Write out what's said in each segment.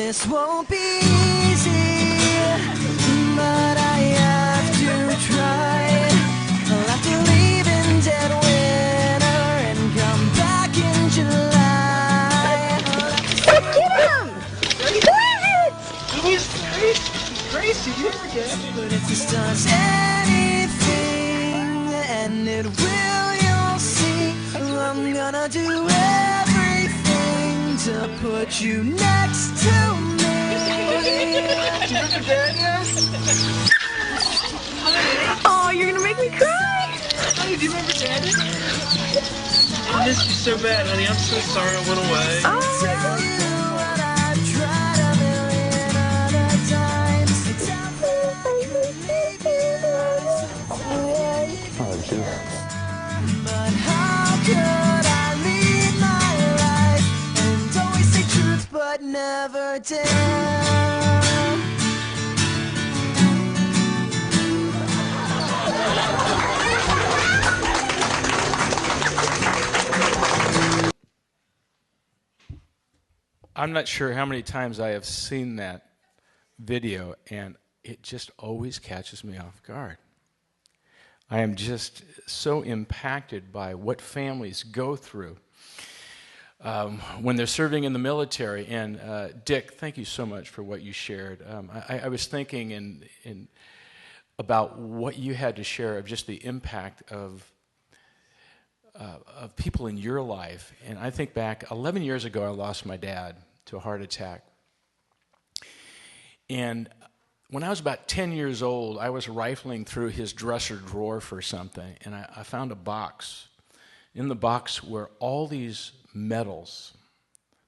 This won't be easy, but I have to try. I'll have to leave in dead winter and come back in July. Get him! Do it! He's Gracie, you forget. But if this does anything, and it will, you'll see, I'm gonna do everything to put you next to me. Do you remember Dad yet? Oh, you're gonna make me cry! Honey, do you remember Daddy? I missed you so bad, honey. I'm so sorry I went away. Oh, Tell you what I've tried a million other times. Tell me maybe but how could I lead my life and always say truth but never dare? I'm not sure how many times I have seen that video, and it just always catches me off guard. I am just so impacted by what families go through when they're serving in the military. And Dick, thank you so much for what you shared. I was thinking about what you had to share of just the impact of people in your life. And I think back 11 years ago, I lost my dad to a heart attack. And when I was about 10 years old, I was rifling through his dresser drawer for something, and I found a box. In the box were all these medals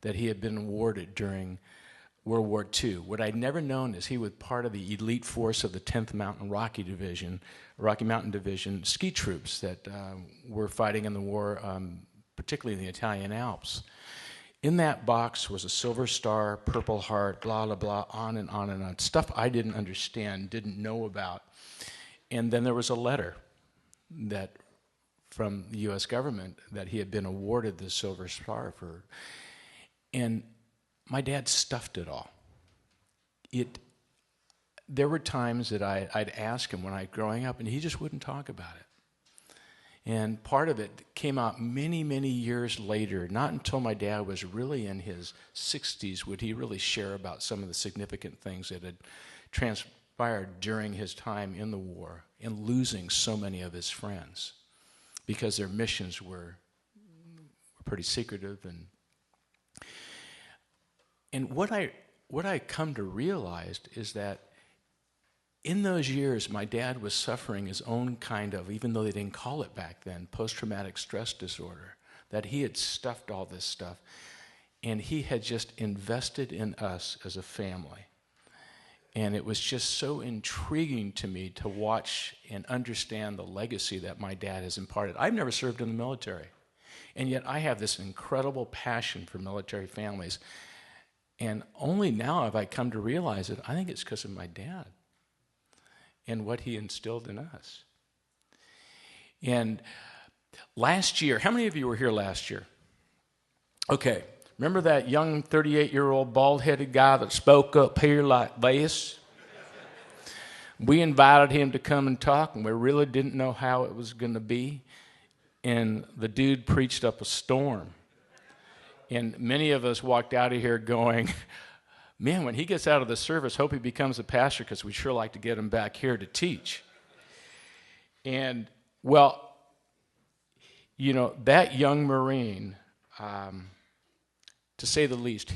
that he had been awarded during World War II. What I'd never known is he was part of the elite force of the 10th Rocky Mountain Division ski troops that were fighting in the war, particularly in the Italian Alps. In that box was a Silver Star, Purple Heart, blah, blah, blah, on and on and on. Stuff I didn't understand, didn't know about. And then there was a letter that from the U.S. government that he had been awarded the Silver Star for. And my dad stuffed it all. There were times that I'd ask him when I was growing up, and he just wouldn't talk about it. And part of it came out many, many years later. Not until my dad was really in his 60s would he really share about some of the significant things that had transpired during his time in the war and losing so many of his friends because their missions were pretty secretive. And what I come to realize is that in those years, my dad was suffering his own kind of, even though they didn't call it back then, post-traumatic stress disorder, that he had stuffed all this stuff, and he had just invested in us as a family. And it was just so intriguing to me to watch and understand the legacy that my dad has imparted. I've never served in the military, and yet I have this incredible passion for military families. And only now have I come to realize it. I think it's because of my dad and what he instilled in us. And last year, how many of you were here last year? Okay, remember that young 38-year-old bald-headed guy that spoke up here like this? We invited him to come and talk, and we really didn't know how it was going to be. And the dude preached up a storm. And many of us walked out of here going, man, when he gets out of the service, hope he becomes a pastor because we'd sure like to get him back here to teach. And, well, you know, that young Marine, to say the least,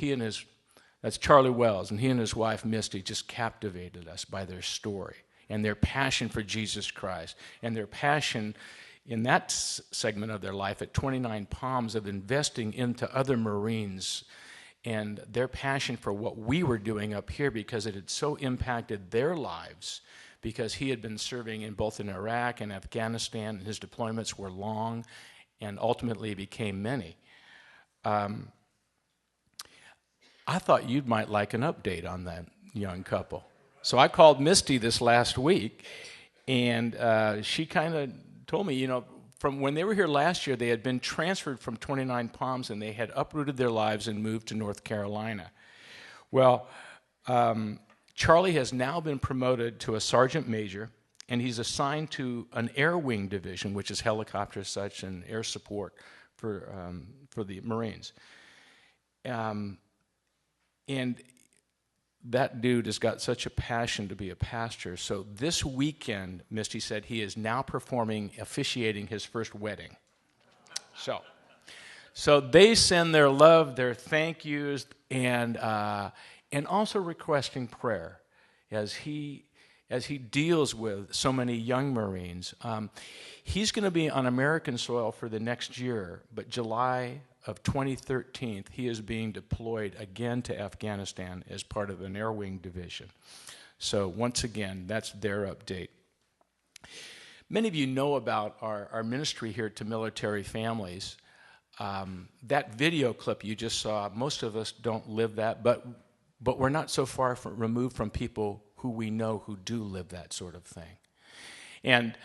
that's Charlie Wells, and he and his wife, Misty, just captivated us by their story and their passion for Jesus Christ and their passion in that segment of their life at 29 Palms of investing into other Marines and their passion for what we were doing up here because it had so impacted their lives because he had been serving in both in Iraq and Afghanistan, and his deployments were long and ultimately became many. I thought you might like an update on that young couple. So I called Misty this last week, and she kind of told me, you know, from when they were here last year, they had been transferred from 29 Palms, and they had uprooted their lives and moved to North Carolina. Well, Charlie has now been promoted to a sergeant major, and he's assigned to an air wing division, which is helicopters such and air support for the Marines. And that dude has got such a passion to be a pastor. So this weekend, Misty said he is now officiating his first wedding. So they send their love, their thank yous, and also requesting prayer as he deals with so many young Marines. He's going to be on American soil for the next year, but July of 2013, he is being deployed again to Afghanistan as part of an air wing division. So once again, that's their update. Many of you know about our ministry here to military families. That video clip you just saw, most of us don't live that, but we're not so far removed from people who we know who do live that sort of thing. And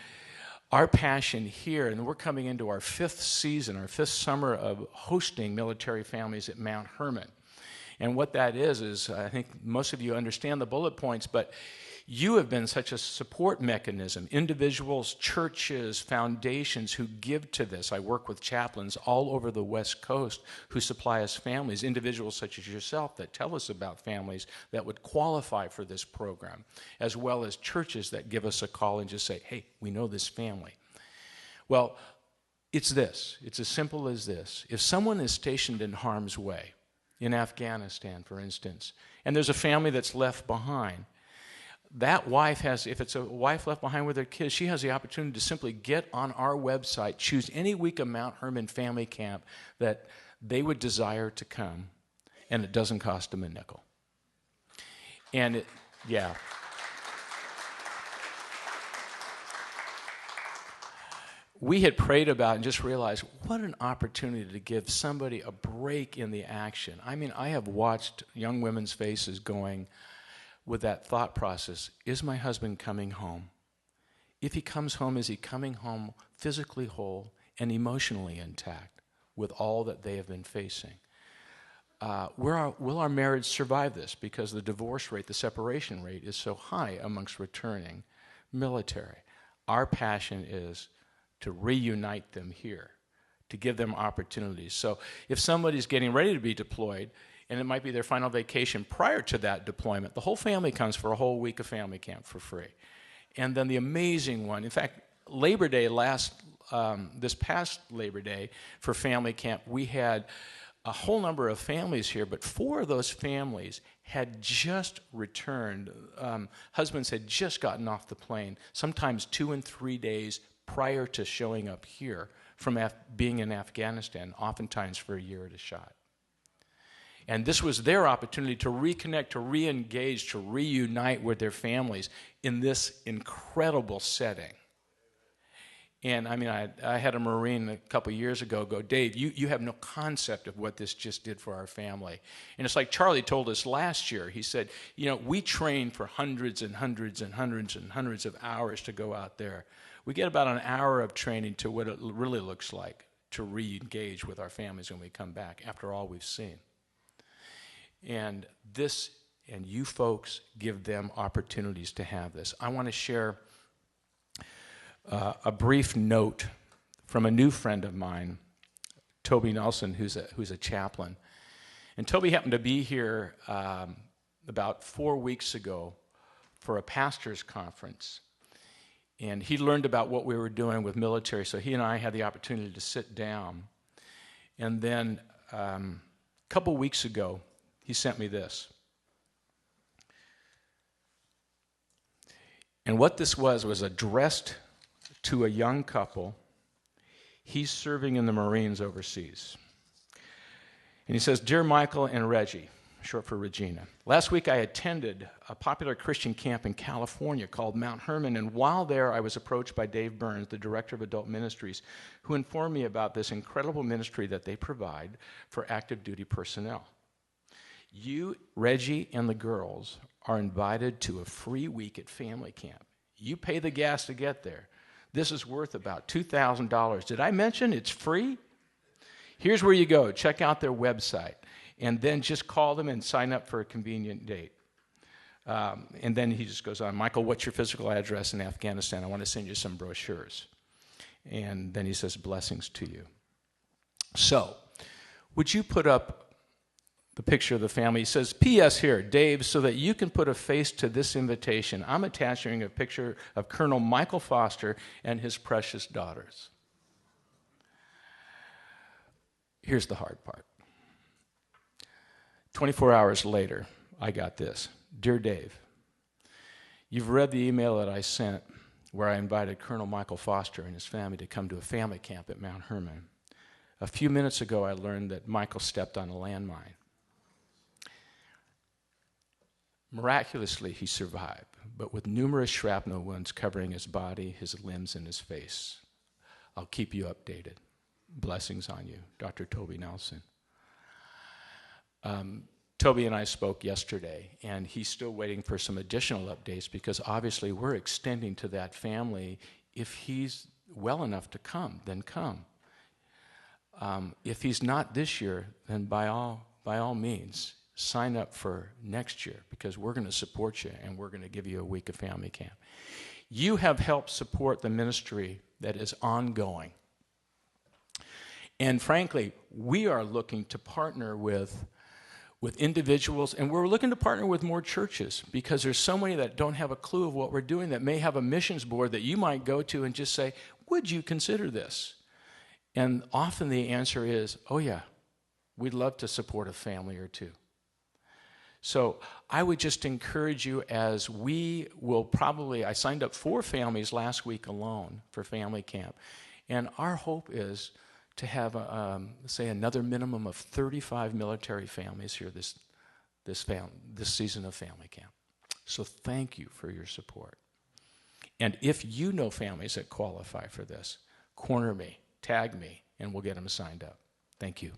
our passion here, and we're coming into our fifth season, our fifth summer of hosting military families at Mount Hermon. And what that is I think most of you understand the bullet points, but you have been such a support mechanism. Individuals, churches, foundations who give to this. I work with chaplains all over the West Coast who supply us families, individuals such as yourself that tell us about families that would qualify for this program, as well as churches that give us a call and just say, hey, we know this family. Well, it's this. It's as simple as this. If someone is stationed in harm's way, in Afghanistan, for instance, and there's a family that's left behind, that wife has, if it's a wife left behind with her kids, she has the opportunity to simply get on our website, choose any week of Mount Hermon Family Camp that they would desire to come, and it doesn't cost them a nickel. And yeah. We had prayed about and just realized what an opportunity to give somebody a break in the action. I mean, I have watched young women's faces going with that thought process, is my husband coming home? If he comes home, is he coming home physically whole and emotionally intact with all that they have been facing? Will our marriage survive this? Because the divorce rate, the separation rate is so high amongst returning military. Our passion is to reunite them here, to give them opportunities. So if somebody's getting ready to be deployed, and it might be their final vacation prior to that deployment, the whole family comes for a whole week of family camp for free. And then the amazing one, in fact, Labor Day this past Labor Day for family camp, we had a whole number of families here, but 4 of those families had just returned. Husbands had just gotten off the plane, sometimes 2 and 3 days prior to showing up here from being in Afghanistan, oftentimes for a year at a shot. And this was their opportunity to reconnect, to re-engage, to reunite with their families in this incredible setting. And I mean, I had a Marine a couple years ago go, Dave, you have no concept of what this just did for our family. And it's like Charlie told us last year. He said, we train for hundreds and hundreds and hundreds and hundreds of hours to go out there. We get about an hour of training to what it really looks like to re-engage with our families when we come back after all we've seen. And you folks give them opportunities to have this. I want to share a brief note from a new friend of mine, Toby Nelson, who's a chaplain. And Toby happened to be here about 4 weeks ago for a pastor's conference. And he learned about what we were doing with military, so he and I had the opportunity to sit down. And then a couple weeks ago, he sent me this. And what this was addressed to a young couple. He's serving in the Marines overseas. And he says, Dear Michael and Reggie, short for Regina, last week I attended a popular Christian camp in California called Mount Hermon, and while there I was approached by Dave Burns, the director of adult ministries, who informed me about this incredible ministry that they provide for active duty personnel. You, Reggie, and the girls are invited to a free week at family camp. You pay the gas to get there. This is worth about $2,000. Did I mention it's free? Here's where you go. Check out their website. and then just call them and sign up for a convenient date. And then he just goes on, Michael, what's your physical address in Afghanistan? I want to send you some brochures. And then he says, blessings to you. So, would you put up the picture of the family? He says, P.S. here, Dave, so that you can put a face to this invitation, I'm attaching a picture of Colonel Michael Foster and his precious daughters. Here's the hard part. 24 hours later, I got this. Dear Dave, you've read the email that I sent where I invited Colonel Michael Foster and his family to come to a family camp at Mount Hermon. A few minutes ago, I learned that Michael stepped on a landmine. Miraculously, he survived, but with numerous shrapnel wounds covering his body, his limbs, and his face. I'll keep you updated. Blessings on you, Dr. Toby Nelson. Toby and I spoke yesterday, and he's still waiting for some additional updates because obviously we're extending to that family. If he's well enough to come, then come. If he's not this year, then by all means, sign up for next year because we're going to support you and we're going to give you a week of family camp. You have helped support the ministry that is ongoing. And frankly, we are looking to partner with individuals, and we're looking to partner with more churches because there's so many that don't have a clue of what we're doing that may have a missions board that you might go to and just say, would you consider this? And often the answer is, oh yeah, we'd love to support a family or two. So I would just encourage you as we will probably, I signed up 4 families last week alone for family camp. And our hope is to have, say, another minimum of 35 military families here this season of family camp. So thank you for your support. And if you know families that qualify for this, corner me, tag me, and we'll get them signed up. Thank you.